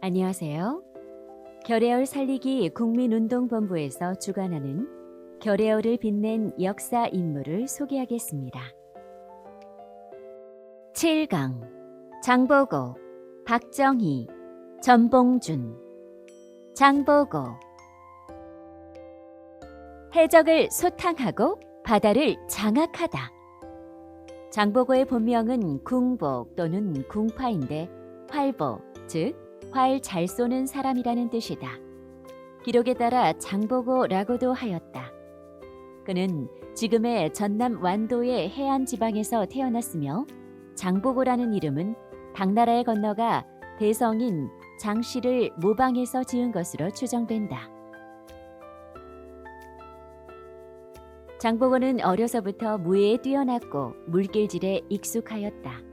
안녕하세요. 결의어 살리기 국민운동본부에서 주관하는 결의어를 빛낸 역사 인물을 소개하겠습니다. 7강 장보고, 박정희, 전봉준. 장보고. 해적을 소탕하고 바다를 장악하다. 장보고의 본명은 궁복 또는 궁파인데 활보, 즉 활 잘 쏘는 사람이라는 뜻이다. 기록에 따라 장보고라고도 하였다. 그는 지금의 전남 완도의 해안 지방에서 태어났으며 장보고라는 이름은 당나라에 건너가 대성인 장씨를 모방해서 지은 것으로 추정된다. 장보고는 어려서부터 무예에 뛰어났고 물길질에 익숙하였다.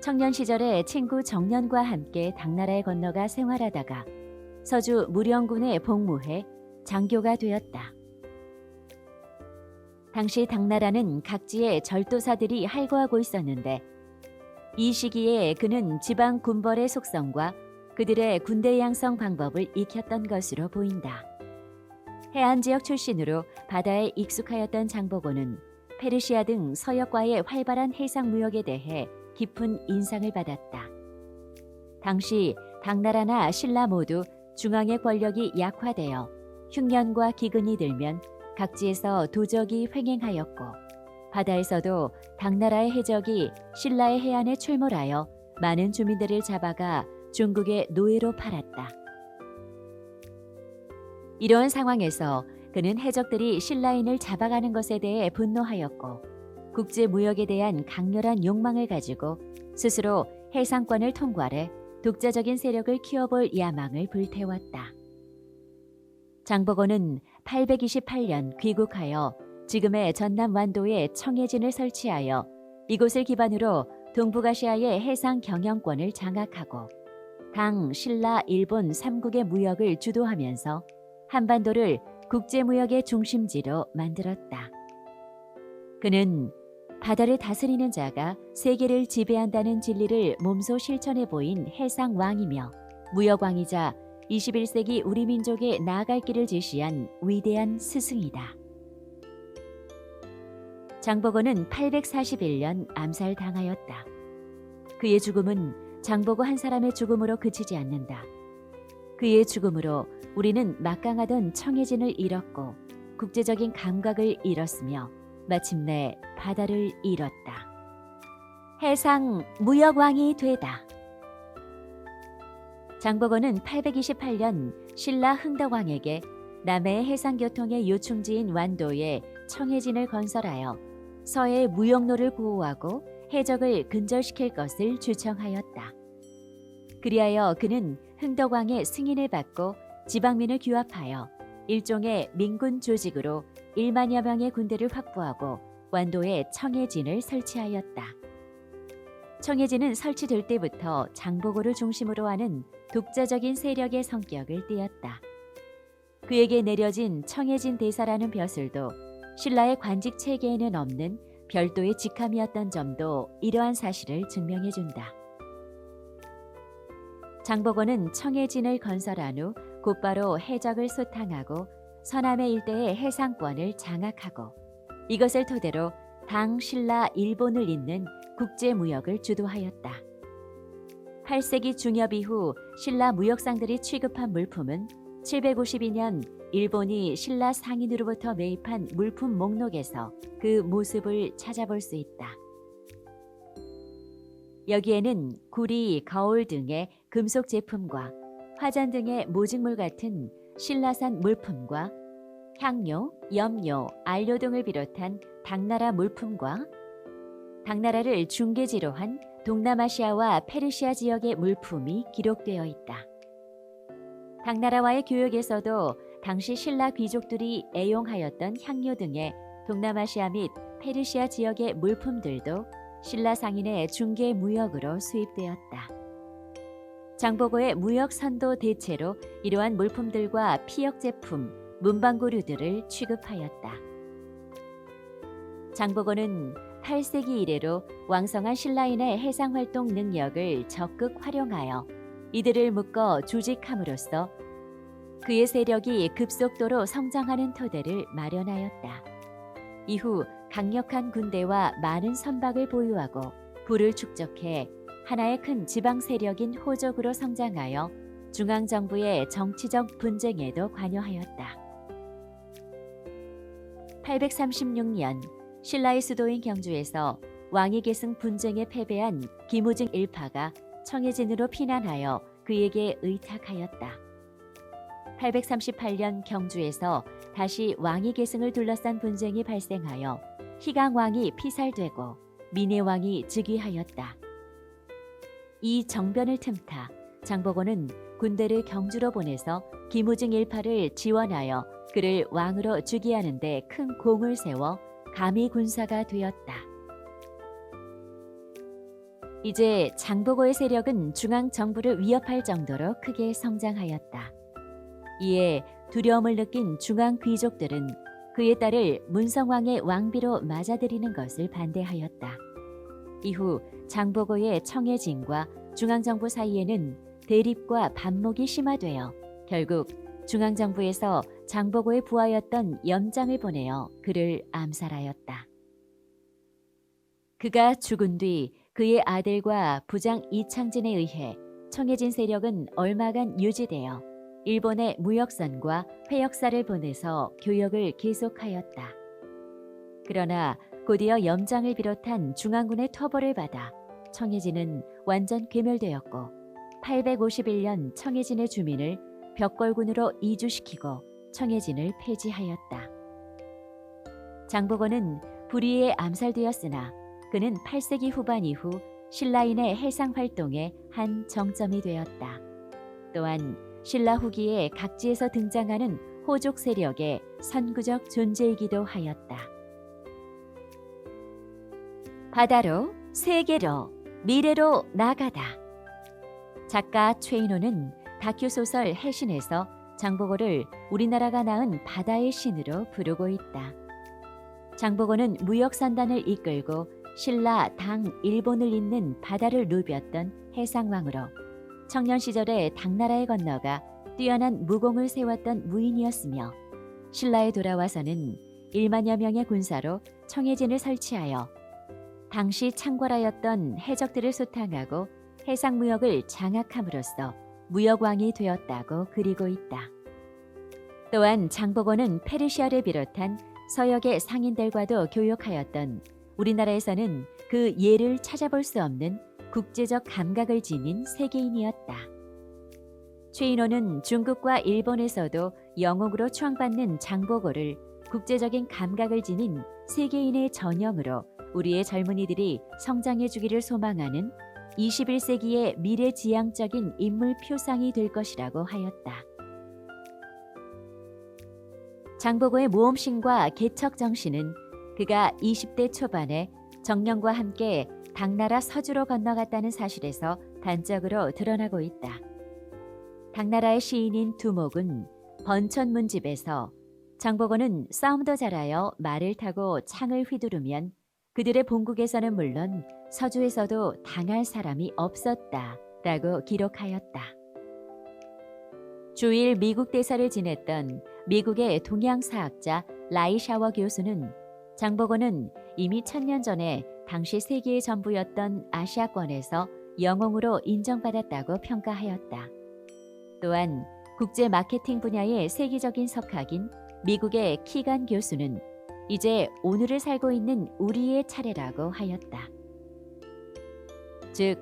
청년 시절에 친구 정년과 함께 당나라에 건너가 생활하다가 서주 무령군에 복무해 장교가 되었다. 당시 당나라는 각지에 절도사들이 할거하고 있었는데 이 시기에 그는 지방 군벌의 속성과 그들의 군대 양성 방법을 익혔던 것으로 보인다. 해안 지역 출신으로 바다에 익숙하였던 장보고는 페르시아 등 서역과의 활발한 해상 무역에 대해 깊은 인상을 받았다. 당시 당나라나 신라 모두 중앙의 권력이 약화되어 흉년과 기근이 들면 각지에서 도적이 횡행하였고 바다에서도 당나라의 해적이 신라의 해안에 출몰하여 많은 주민들을 잡아가 중국의 노예로 팔았다. 이러한 상황에서 그는 해적들이 신라인을 잡아가는 것에 대해 분노하였고 국제 무역에 대한 강렬한 욕망을 가지고 스스로 해상권을 통괄해 독자적인 세력을 키워볼 야망을 불태웠다. 장보고는 828년 귀국하여 지금의 전남 완도에 청해진을 설치하여 이곳을 기반으로 동북아시아의 해상 경영권을 장악하고 당 신라 일본 3국의 무역을 주도하면서 한반도를 국제무역의 중심지로 만들었다. 그는 바다를 다스리는 자가 세계를 지배한다는 진리를 몸소 실천해 보인 해상왕이며 무역왕이자 21세기 우리 민족의 나아갈 길을 제시한 위대한 스승이다. 장보고는 841년 암살당하였다. 그의 죽음은 장보고 한 사람의 죽음으로 그치지 않는다. 그의 죽음으로 우리는 막강하던 청해진을 잃었고 국제적인 감각을 잃었으며 마침내 바다를 잃었다. 해상 무역왕이 되다. 장보고는 828년 신라 흥덕왕에게 남해 해상교통의 요충지인 완도에 청해진을 건설하여 서해 무역로를 보호하고 해적을 근절시킬 것을 주청하였다. 그리하여 그는 흥덕왕의 승인을 받고 지방민을 규합하여 일종의 민군 조직으로 1만여 명의 군대를 확보하고 완도에 청해진을 설치하였다. 청해진은 설치될 때부터 장보고를 중심으로 하는 독자적인 세력의 성격을 띠었다. 그에게 내려진 청해진 대사라는 벼슬도 신라의 관직 체계에는 없는 별도의 직함이었던 점도 이러한 사실을 증명해준다. 장보고는 청해진을 건설한 후 곧바로 해적을 소탕하고 서남해 일대의 해상권을 장악하고 이것을 토대로 당 신라 일본을 잇는 국제무역을 주도하였다. 8세기 중엽 이후 신라 무역상들이 취급한 물품은 752년 일본이 신라 상인으로부터 매입한 물품 목록에서 그 모습을 찾아볼 수 있다. 여기에는 구리, 거울 등의 금속 제품과 화잔 등의 모직물 같은 신라산 물품과 향료, 염료, 안료 등을 비롯한 당나라 물품과 당나라를 중개지로 한 동남아시아와 페르시아 지역의 물품이 기록되어 있다. 당나라와의 교역에서도 당시 신라 귀족들이 애용하였던 향료 등의 동남아시아 및 페르시아 지역의 물품들도 신라 상인의 중개 무역으로 수입되었다. 장보고의 무역 선도 대체로 이러한 물품들과 피역 제품, 문방구류들을 취급하였다. 장보고는 8세기 이래로 왕성한 신라인의 해상활동 능력을 적극 활용하여 이들을 묶어 조직함으로써 그의 세력이 급속도로 성장하는 토대를 마련하였다. 이후 강력한 군대와 많은 선박을 보유하고 부를 축적해 하나의 큰 지방 세력인 호족으로 성장하여 중앙정부의 정치적 분쟁에도 관여하였다. 836년 신라의 수도인 경주에서 왕위 계승 분쟁에 패배한 김우증 일파가 청해진으로 피난하여 그에게 의탁하였다. 838년 경주에서 다시 왕위 계승을 둘러싼 분쟁이 발생하여 희강왕이 피살되고 민해왕이 즉위하였다. 이 정변을 틈타 장보고는 군대를 경주로 보내서 김우증 일파를 지원하여 그를 왕으로 즉위하는 데 큰 공을 세워 감히 군사가 되었다. 이제 장보고의 세력은 중앙 정부를 위협할 정도로 크게 성장하였다. 이에 두려움을 느낀 중앙 귀족들은 그의 딸을 문성왕의 왕비로 맞아들이는 것을 반대하였다. 이후 장보고의 청해진과 중앙정부 사이에는 대립과 반목이 심화되어 결국 중앙정부에서 장보고의 부하였던 염장을 보내어 그를 암살하였다. 그가 죽은 뒤 그의 아들과 부장 이창진에 의해 청해진 세력은 얼마간 유지되어 일본의 무역선과 회역사를 보내서 교역을 계속하였다. 그러나 곧이어 염장을 비롯한 중앙군의 토벌을 받아 청해진은 완전 괴멸되었고 851년 청해진의 주민을 벽골군으로 이주시키고 청해진을 폐지하였다. 장보고는 불의에 암살되었으나 그는 8세기 후반 이후 신라인의 해상 활동의 한 정점이 되었다. 또한 신라 후기에 각지에서 등장하는 호족 세력의 선구적 존재이기도 하였다. 바다로, 세계로, 미래로 나가다. 작가 최인호는 다큐 소설 해신에서 장보고를 우리나라가 낳은 바다의 신으로 부르고 있다. 장보고는 무역선단을 이끌고 신라, 당, 일본을 잇는 바다를 누볐던 해상왕으로 청년 시절에 당나라에 건너가 뛰어난 무공을 세웠던 무인이었으며 신라에 돌아와서는 1만여 명의 군사로 청해진을 설치하여 당시 창궐하였던 해적들을 소탕하고 해상무역을 장악함으로써 무역왕이 되었다고 그리고 있다. 또한 장보고는 페르시아를 비롯한 서역의 상인들과도 교역하였던 우리나라에서는 그 예를 찾아볼 수 없는 국제적 감각을 지닌 세계인이었다. 최인호는 중국과 일본에서도 영웅으로 추앙받는 장보고를 국제적인 감각을 지닌 세계인의 전형으로 우리의 젊은이들이 성장해 주기를 소망하는 21세기의 미래지향적인 인물 표상이 될 것이라고 하였다. 장보고의 모험심과 개척 정신은 그가 20대 초반에 정령과 함께 당나라 서주로 건너갔다는 사실에서 단적으로 드러나고 있다. 당나라의 시인인 두목은 번천문집에서 장보고는 싸움도 잘하여 말을 타고 창을 휘두르면 그들의 본국에서는 물론 서주에서도 당할 사람이 없었다라고 기록하였다. 주일 미국 대사를 지냈던 미국의 동양사학자 라이샤워 교수는 장보고는 이미 1000년 전에 당시 세계의 전부였던 아시아권에서 영웅으로 인정받았다고 평가하였다. 또한 국제 마케팅 분야의 세계적인 석학인 미국의 키간 교수는 이제 오늘을 살고 있는 우리의 차례라고 하였다. 즉,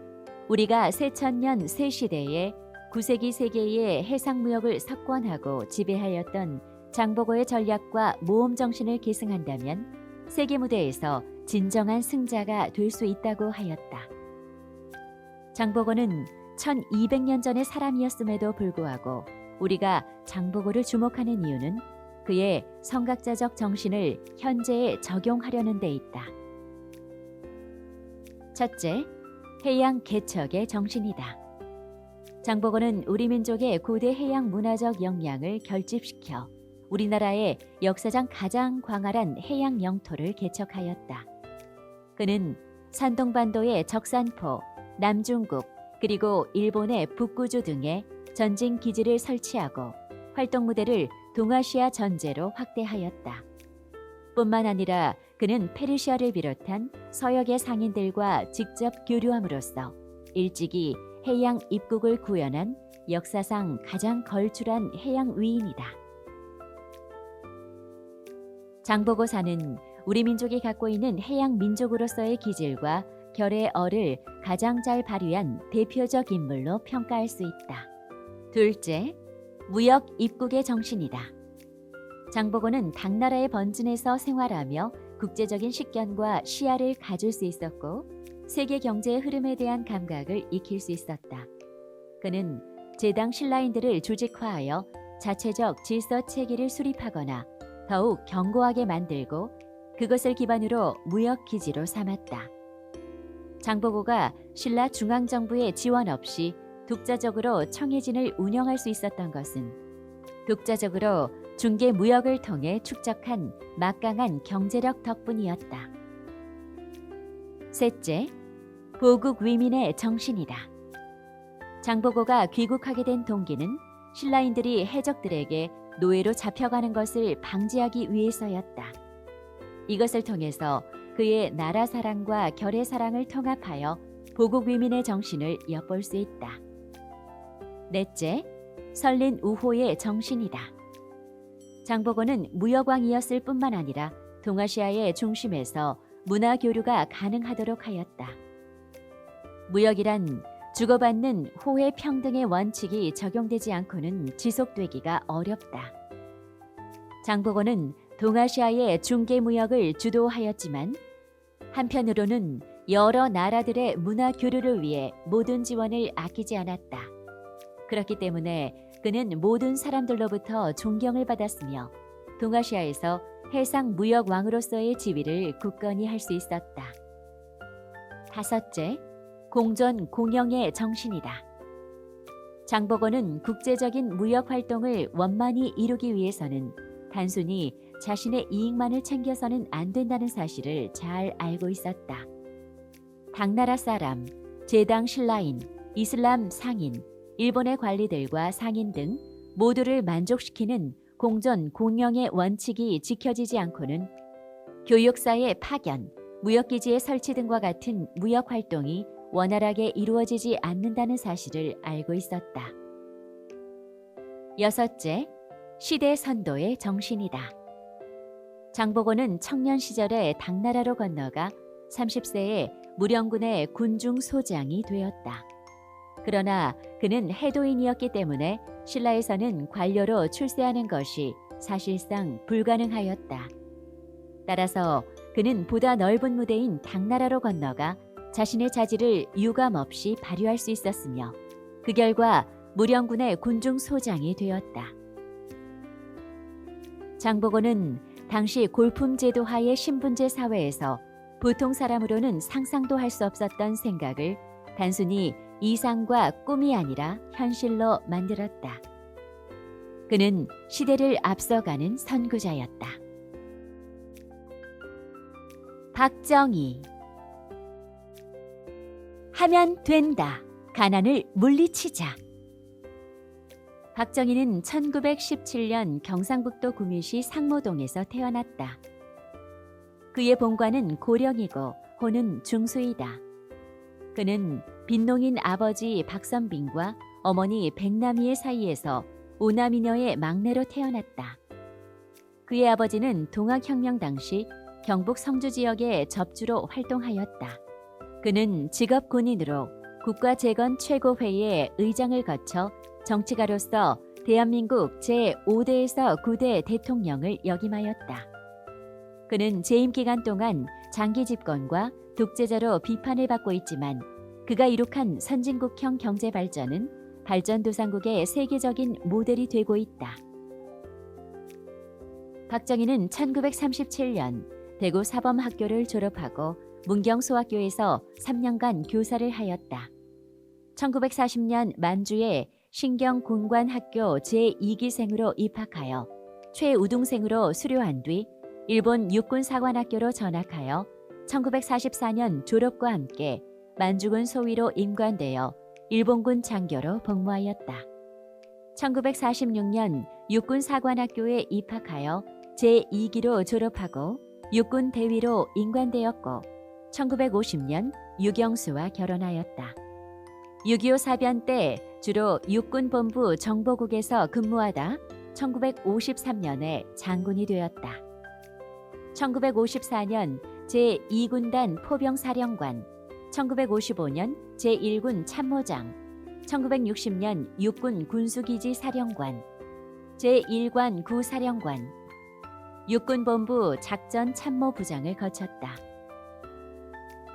우리가 새천년 새시대에 9세기 세계의 해상무역을 석권하고 지배하였던 장보고의 전략과 모험 정신을 계승한다면 세계 무대에서 진정한 승자가 될 수 있다고 하였다. 장보고는 1200년 전의 사람이었음에도 불구하고 우리가 장보고를 주목하는 이유는 그의 성각자적 정신을 현재에 적용하려는 데 있다. 첫째, 해양 개척의 정신이다. 장보고는 우리 민족의 고대 해양 문화적 역량을 결집시켜 우리나라의 역사상 가장 광활한 해양 영토를 개척하였다. 그는 산동반도의 적산포, 남중국, 그리고 일본의 북구주 등에 전진 기지를 설치하고 활동 무대를 동아시아 전제로 확대하였다. 뿐만 아니라 그는 페르시아를 비롯한 서역의 상인들과 직접 교류함으로써 일찍이 해양 입국을 구현한 역사상 가장 걸출한 해양 위인이다. 장보고사는 우리 민족이 갖고 있는 해양 민족으로서의 기질과 결의 어를 가장 잘 발휘한 대표적 인물로 평가할 수 있다. 둘째, 무역 입국의 정신이다. 장보고는 당나라의 번진에서 생활하며 국제적인 식견과 시야를 가질 수 있었고 세계 경제의 흐름에 대한 감각을 익힐 수 있었다. 그는 제당 신라인들을 조직화하여 자체적 질서 체계를 수립하거나 더욱 견고하게 만들고 그것을 기반으로 무역 기지로 삼았다. 장보고가 신라 중앙정부의 지원 없이 독자적으로 청해진을 운영할 수 있었던 것은 독자적으로 중개 무역을 통해 축적한 막강한 경제력 덕분이었다. 셋째, 보국 위민의 정신이다. 장보고가 귀국하게 된 동기는 신라인들이 해적들에게 노예로 잡혀가는 것을 방지하기 위해서였다. 이것을 통해서 그의 나라 사랑과 결의 사랑을 통합하여 보국 위민의 정신을 엿볼 수 있다. 넷째, 설린 우호의 정신이다. 장보고는 무역왕이었을 뿐만 아니라 동아시아의 중심에서 문화 교류가 가능하도록 하였다. 무역이란 주고받는 호혜 평등의 원칙이 적용되지 않고는 지속되기가 어렵다. 장보고는 동아시아의 중개 무역을 주도하였지만 한편으로는 여러 나라들의 문화 교류를 위해 모든 지원을 아끼지 않았다. 그렇기 때문에 그는 모든 사람들로부터 존경을 받았으며 동아시아에서 해상 무역 왕으로서의 지위를 굳건히 할 수 있었다. 다섯째, 공존 공영의 정신이다. 장보고는 국제적인 무역 활동을 원만히 이루기 위해서는 단순히 자신의 이익만을 챙겨서는 안 된다는 사실을 잘 알고 있었다. 당나라 사람, 제당 신라인, 이슬람 상인, 일본의 관리들과 상인 등 모두를 만족시키는 공존 공영의 원칙이 지켜지지 않고는 교육사의 파견, 무역기지의 설치 등과 같은 무역 활동이 원활하게 이루어지지 않는다는 사실을 알고 있었다. 여섯째, 시대 선도의 정신이다. 장보고는 청년 시절에 당나라로 건너가 30세에 무령군의 군중 소장이 되었다. 그러나 그는 해도인이었기 때문에 신라에서는 관료로 출세하는 것이 사실상 불가능하였다. 따라서 그는 보다 넓은 무대인 당나라로 건너가 자신의 자질을 유감없이 발휘할 수 있었으며 그 결과 무령군의 군중 소장이 되었다. 장보고는 당시 골품 제도 하의 신분제 사회에서 보통 사람으로는 상상도 할 수 없었던 생각을 단순히 이상과 꿈이 아니라 현실로 만들었다. 그는 시대를 앞서가는 선구자였다. 박정희. 하면 된다. 가난을 물리치자. 박정희는 1917년 경상북도 구미시 상모동에서 태어났다. 그의 본관은 고령이고 호는 중수이다. 그는 빈농인 아버지 박선빈과 어머니 백남이의 사이에서 오남이녀의 막내로 태어났다. 그의 아버지는 동학혁명 당시 경북 성주 지역의 접주로 활동하였다. 그는 직업 군인으로 국가재건 최고회의 의장을 거쳐 정치가로서 대한민국 제5대에서 9대 대통령을 역임하였다. 그는 재임 기간 동안 장기 집권과 독재자로 비판을 받고 있지만 그가 이룩한 선진국형 경제 발전은 발전도상국의 세계적인 모델이 되고 있다. 박정희는 1937년 대구 사범학교를 졸업하고 문경소학교에서 3년간 교사를 하였다. 1940년 만주에 신경군관학교 제2기생으로 입학하여 최우등생으로 수료한 뒤 일본 육군사관학교로 전학하여 1944년 졸업과 함께 만주군 소위로 임관되어 일본군 장교로 복무하였다. 1946년 육군 사관학교에 입학하여 제2기로 졸업하고 육군 대위로 임관되었고 1950년 유경수와 결혼하였다. 6.25 사변 때 주로 육군본부 정보국에서 근무하다 1953년에 장군이 되었다. 1954년 제2군단 포병사령관, 1955년 제1군 참모장, 1960년 육군 군수기지 사령관, 제1관 구사령관, 육군본부 작전참모부장을 거쳤다.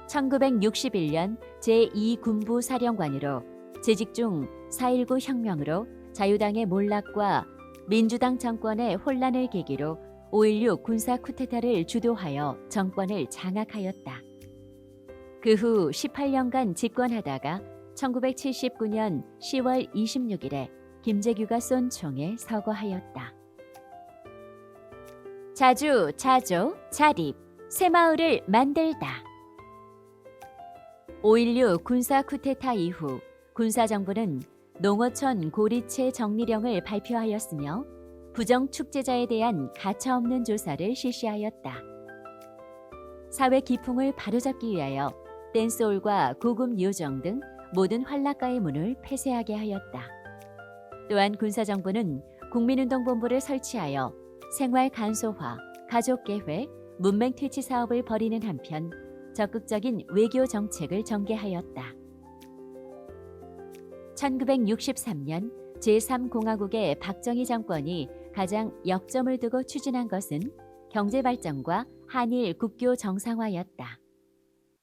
1961년 제2군부 사령관으로 재직 중 4.19 혁명으로 자유당의 몰락과 민주당 정권의 혼란을 계기로 5.16 군사 쿠데타를 주도하여 정권을 장악하였다. 그 후 18년간 집권하다가 1979년 10월 26일에 김재규가 쏜 총에 서거하였다. 자주, 자조, 자립, 새마을을 만들다. 5.16 군사 쿠데타 이후 군사정부는 농어촌 고리채 정리령을 발표하였으며 부정축제자에 대한 가차없는 조사를 실시하였다. 사회 기풍을 바로잡기 위하여 댄스홀과 고급 요정 등 모든 환락가의 문을 폐쇄하게 하였다. 또한 군사정부는 국민운동본부를 설치하여 생활 간소화, 가족계획, 문맹 퇴치 사업을 벌이는 한편 적극적인 외교 정책을 전개하였다. 1963년 제3공화국의 박정희 정권이 가장 역점을 두고 추진한 것은 경제발전과 한일 국교 정상화였다.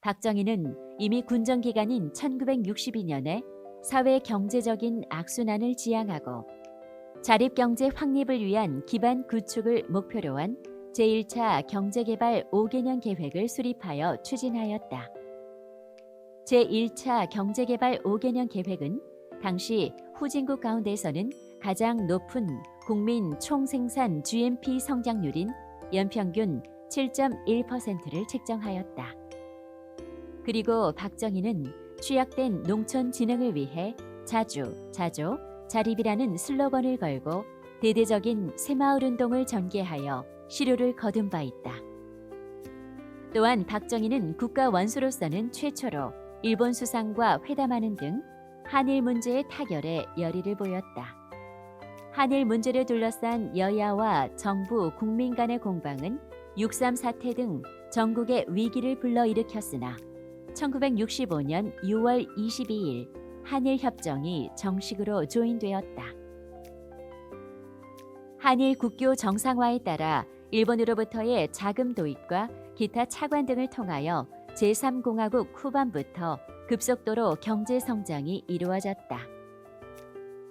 박정희는 이미 군정 기간인 1962년에 사회 경제적인 악순환을 지향하고 자립경제 확립을 위한 기반 구축을 목표로 한 제1차 경제개발 5개년 계획을 수립하여 추진하였다. 제1차 경제개발 5개년 계획은 당시 후진국 가운데서는 가장 높은 국민 총생산 GNP 성장률인 연평균 7.1%를 책정하였다. 그리고 박정희는 취약된 농촌 진흥을 위해 자주, 자조, 자립이라는 슬로건을 걸고 대대적인 새마을 운동을 전개하여 시료를 거둔 바 있다. 또한 박정희는 국가 원수로서는 최초로 일본 수상과 회담하는 등 한일 문제의 타결에 열의를 보였다. 한일 문제를 둘러싼 여야와 정부, 국민 간의 공방은 6.3 사태 등 전국의 위기를 불러일으켰으나 1965년 6월 22일 한일 협정이 정식으로 조인되었다. 한일 국교 정상화에 따라 일본으로부터의 자금 도입과 기타 차관 등을 통하여 제3공화국 후반부터 급속도로 경제 성장이 이루어졌다.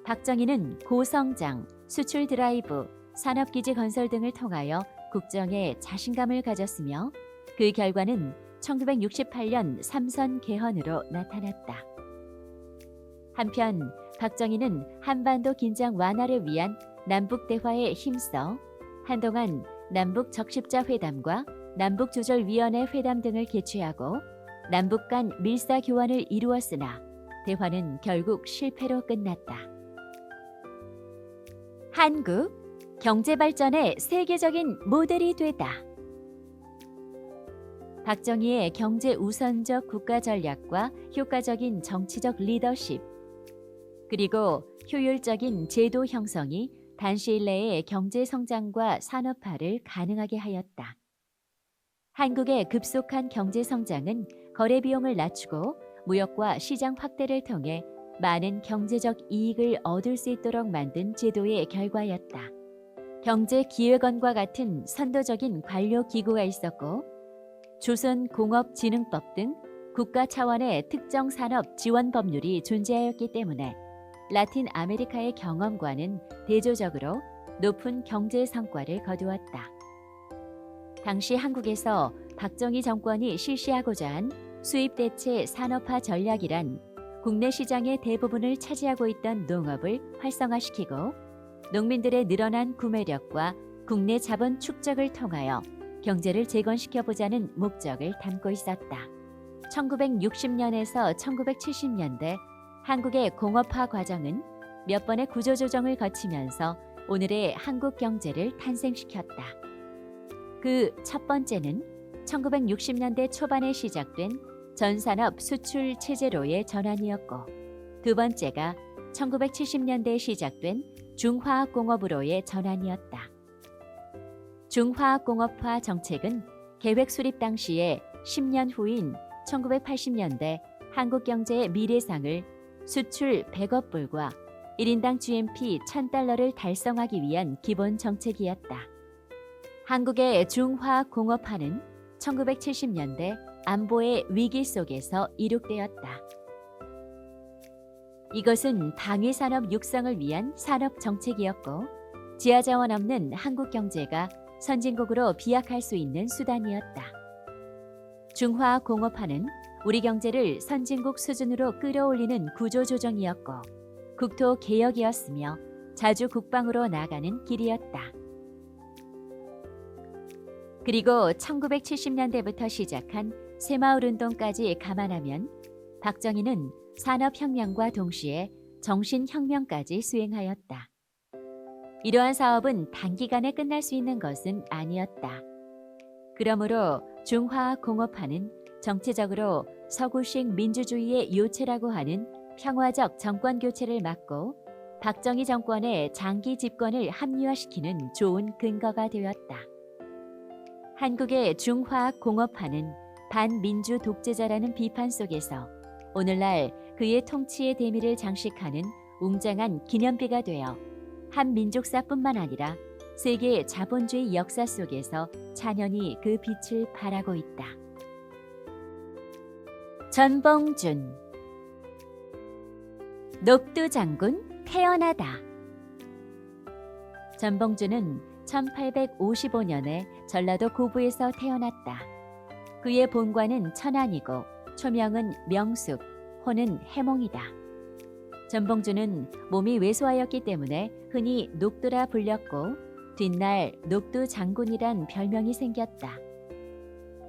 박정희는 고성장, 수출 드라이브, 산업기지 건설 등을 통하여 국정에 자신감을 가졌으며 그 결과는 1968년 삼선 개헌으로 나타났다. 한편 박정희는 한반도 긴장 완화를 위한 남북 대화에 힘써 한동안 남북 적십자 회담과 남북조절위원회 회담 등을 개최하고 남북 간 밀사 교환을 이루었으나 대화는 결국 실패로 끝났다. 한국 경제 발전의 세계적인 모델이 되다. 박정희의 경제 우선적 국가 전략과 효과적인 정치적 리더십, 그리고 효율적인 제도 형성이 단시일 내에 경제 성장과 산업화를 가능하게 하였다. 한국의 급속한 경제 성장은 거래 비용을 낮추고 무역과 시장 확대를 통해 많은 경제적 이익을 얻을 수 있도록 만든 제도의 결과였다. 경제기획원과 같은 선도적인 관료 기구가 있었고 조선공업진흥법 등 국가 차원의 특정 산업 지원 법률이 존재하였기 때문에 라틴 아메리카의 경험과는 대조적으로 높은 경제 성과를 거두었다. 당시 한국에서 박정희 정권이 실시하고자 한 수입대체 산업화 전략이란 국내 시장의 대부분을 차지하고 있던 농업을 활성화시키고 농민들의 늘어난 구매력과 국내 자본 축적을 통하여 경제를 재건시켜보자는 목적을 담고 있었다. 1960년에서 1970년대 한국의 공업화 과정은 몇 번의 구조조정을 거치면서 오늘의 한국 경제를 탄생시켰다. 그 첫 번째는 1960년대 초반에 시작된 전산업 수출 체제로의 전환이었고, 두 번째가 1970년대에 시작된 중화학공업으로의 전환이었다. 중화학공업화 정책은 계획 수립 당시에 10년 후인 1980년대 한국 경제의 미래상을 수출 100억 불과 1인당 GNP 1000달러를 달성하기 위한 기본 정책이었다. 한국의 중화학공업화는 1970년대 안보의 위기 속에서 이룩되었다. 이것은 방위산업 육성을 위한 산업 정책이었고, 지하자원 없는 한국 경제가 선진국으로 비약할 수 있는 수단이었다. 중화공업화는 우리 경제를 선진국 수준으로 끌어올리는 구조조정이었고, 국토개혁이었으며 자주 국방으로 나아가는 길이었다. 그리고 1970년대부터 시작한 새마을운동까지 감안하면 박정희는 산업혁명과 동시에 정신혁명까지 수행하였다. 이러한 사업은 단기간에 끝날 수 있는 것은 아니었다. 그러므로 중화공업화는 정치적으로 서구식 민주주의의 요체라고 하는 평화적 정권 교체를 막고 박정희 정권의 장기 집권을 합리화시키는 좋은 근거가 되었다. 한국의 중화공업화는 반민주 독재자라는 비판 속에서 오늘날 그의 통치의 대미를 장식하는 웅장한 기념비가 되어 한민족사뿐만 아니라 세계 자본주의 역사 속에서 찬연히 그 빛을 발하고 있다. 전봉준. 녹두장군 태어나다. 전봉준은 1855년에 전라도 고부에서 태어났다. 그의 본관은 천안이고 초명은 명숙, 호는 해몽이다. 전봉준은 몸이 왜소하였기 때문에 흔히 녹두라 불렸고 뒷날 녹두장군이란 별명이 생겼다.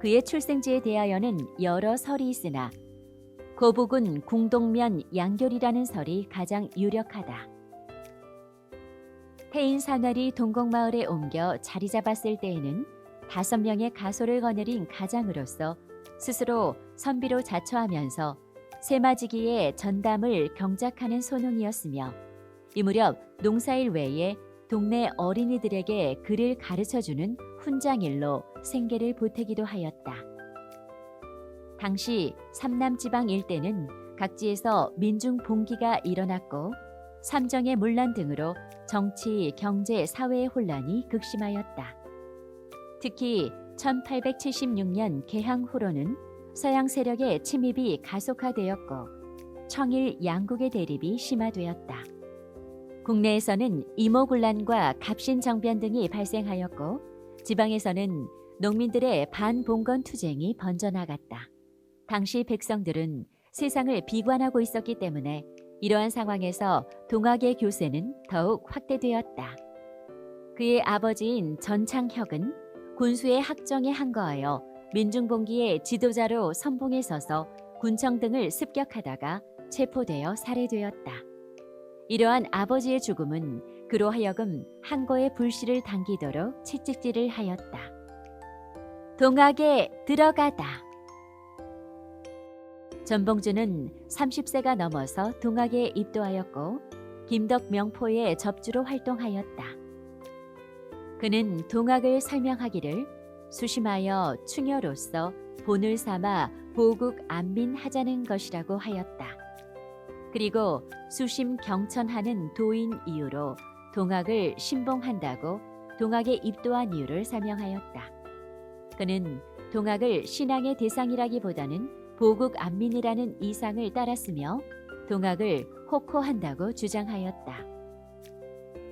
그의 출생지에 대하여는 여러 설이 있으나 고부군 궁동면 양교리라는 설이 가장 유력하다. 태인 사날이 동곡마을에 옮겨 자리 잡았을 때에는 5명의 가소를 거느린 가장으로서 스스로 선비로 자처하면서 세마지기의 전담을 경작하는 소농이었으며, 이 무렵 농사일 외에 동네 어린이들에게 글을 가르쳐주는 훈장일로 생계를 보태기도 하였다. 당시 삼남지방 일대는 각지에서 민중봉기가 일어났고 삼정의 문란 등으로 정치, 경제, 사회의 혼란이 극심하였다. 특히 1876년 개항 후로는 서양 세력의 침입이 가속화되었고 청일 양국의 대립이 심화되었다. 국내에서는 이모군란과 갑신정변 등이 발생하였고 지방에서는 농민들의 반봉건 투쟁이 번져나갔다. 당시 백성들은 세상을 비관하고 있었기 때문에 이러한 상황에서 동학의 교세는 더욱 확대되었다. 그의 아버지인 전창혁은 군수의 학정에 항거하여 민중봉기의 지도자로 선봉에 서서 군청 등을 습격하다가 체포되어 살해되었다. 이러한 아버지의 죽음은 그로 하여금 항거의 불씨를 당기도록 채찍질을 하였다. 동학에 들어가다. 전봉준은 30세가 넘어서 동학에 입도하였고 김덕 명포의 접주로 활동하였다. 그는 동학을 설명하기를 수심하여 충여로서 본을 삼아 보국 안민하자는 것이라고 하였다. 그리고 수심 경천하는 도인 이유로 동학을 신봉한다고 동학에 입도한 이유를 설명하였다. 그는 동학을 신앙의 대상이라기보다는 보국 안민이라는 이상을 따랐으며 동학을 혹호한다고 주장하였다.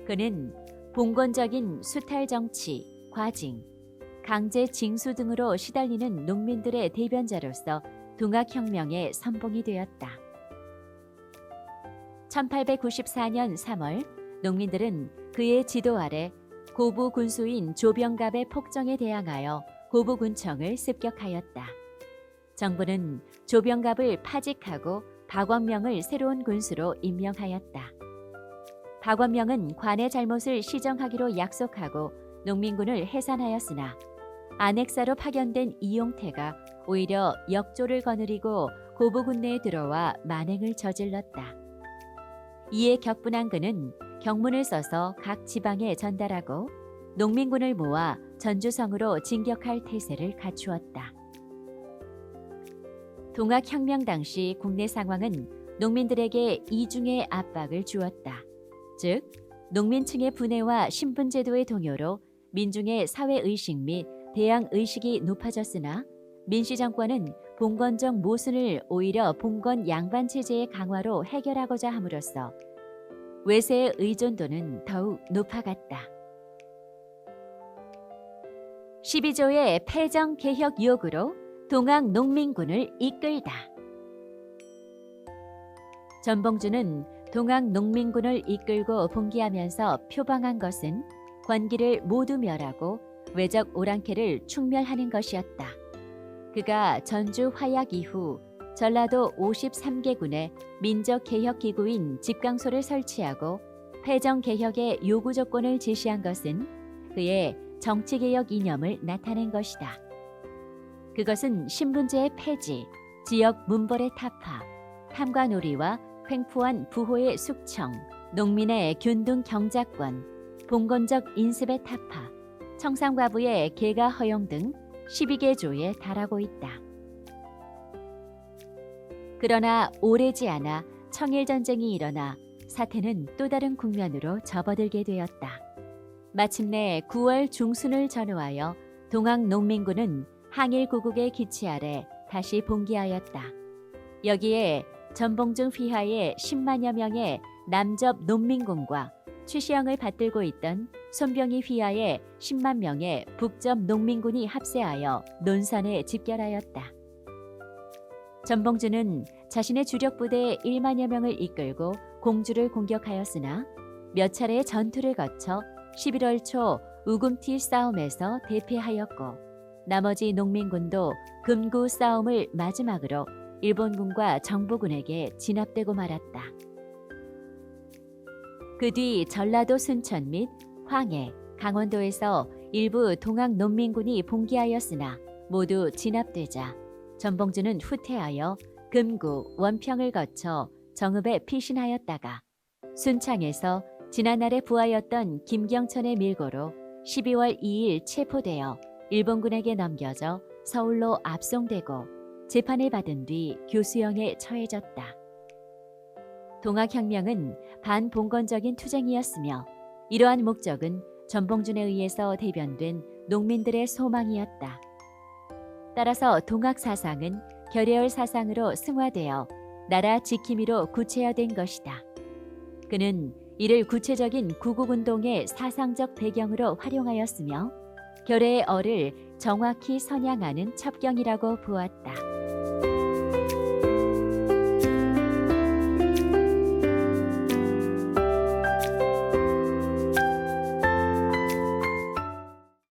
그는 봉건적인 수탈 정치, 과징, 강제 징수 등으로 시달리는 농민들의 대변자로서 동학혁명의 선봉이 되었다. 1894년 3월 농민들은 그의 지도 아래 고부 군수인 조병갑의 폭정에 대항하여 고부군청을 습격하였다. 정부는 조병갑을 파직하고 박원명을 새로운 군수로 임명하였다. 박원명은 관의 잘못을 시정하기로 약속하고 농민군을 해산하였으나 안핵사로 파견된 이용태가 오히려 역조를 거느리고 고부군 내에 들어와 만행을 저질렀다. 이에 격분한 그는 경문을 써서 각 지방에 전달하고 농민군을 모아 전주성으로 진격할 태세를 갖추었다. 동학혁명 당시 국내 상황은 농민들에게 이중의 압박을 주었다. 즉, 농민층의 분해와 신분제도의 동요로 민중의 사회의식 및 대항의식이 높아졌으나 민씨정권은 봉건적 모순을 오히려 봉건 양반체제의 강화로 해결하고자 함으로써 외세의 의존도는 더욱 높아갔다. 12조의 폐정개혁 요구로 동학농민군을 이끌다. 전봉주는 동학농민군을 이끌고 봉기하면서 표방한 것은 관기를 모두 멸하고 외적 오랑캐를 충멸하는 것이었다. 그가 전주 화약 이후 전라도 53개군에 민족개혁기구인 집강소를 설치하고 폐정개혁의 요구 조건을 제시한 것은 그의 정치개혁 이념을 나타낸 것이다. 그것은 신분제의 폐지, 지역 문벌의 타파, 탐관오리와 횡포한 부호의 숙청, 농민의 균등 경작권, 봉건적 인습의 타파, 청상과부의 계가 허용 등 12개 조에 달하고 있다. 그러나 오래지 않아 청일전쟁이 일어나 사태는 또 다른 국면으로 접어들게 되었다. 마침내 9월 중순을 전후하여 동학농민군은 항일구국의 기치 아래 다시 봉기하였다. 여기에 전봉중 휘하의 10만여 명의 남접 농민군과 최시영을 받들고 있던 손병희 휘하의 10만 명의 북접 농민군이 합세하여 논산에 집결하였다. 전봉주는 자신의 주력 부대 1만여 명을 이끌고 공주를 공격하였으나 몇 차례의 전투를 거쳐 11월 초 우금티 싸움에서 대패하였고 나머지 농민군도 금구 싸움을 마지막으로 일본군과 정보군에게 진압되고 말았다. 그 뒤 전라도 순천 및 황해, 강원도에서 일부 동학농민군이 봉기하였으나 모두 진압되자 전봉주는 후퇴하여 금구, 원평을 거쳐 정읍에 피신하였다가 순창에서 지난날에 부하였던 김경천의 밀고로 12월 2일 체포되어 일본군에게 넘겨져 서울로 압송되고 재판을 받은 뒤 교수형에 처해졌다. 동학혁명은 반봉건적인 투쟁이었으며 이러한 목적은 전봉준에 의해서 대변된 농민들의 소망이었다. 따라서 동학사상은 결의열 사상으로 승화되어 나라 지킴이로 구체화된 것이다. 그는 이를 구체적인 구국운동의 사상적 배경으로 활용하였으며 결의의 얼을 정확히 선양하는 첩경이라고 보았다.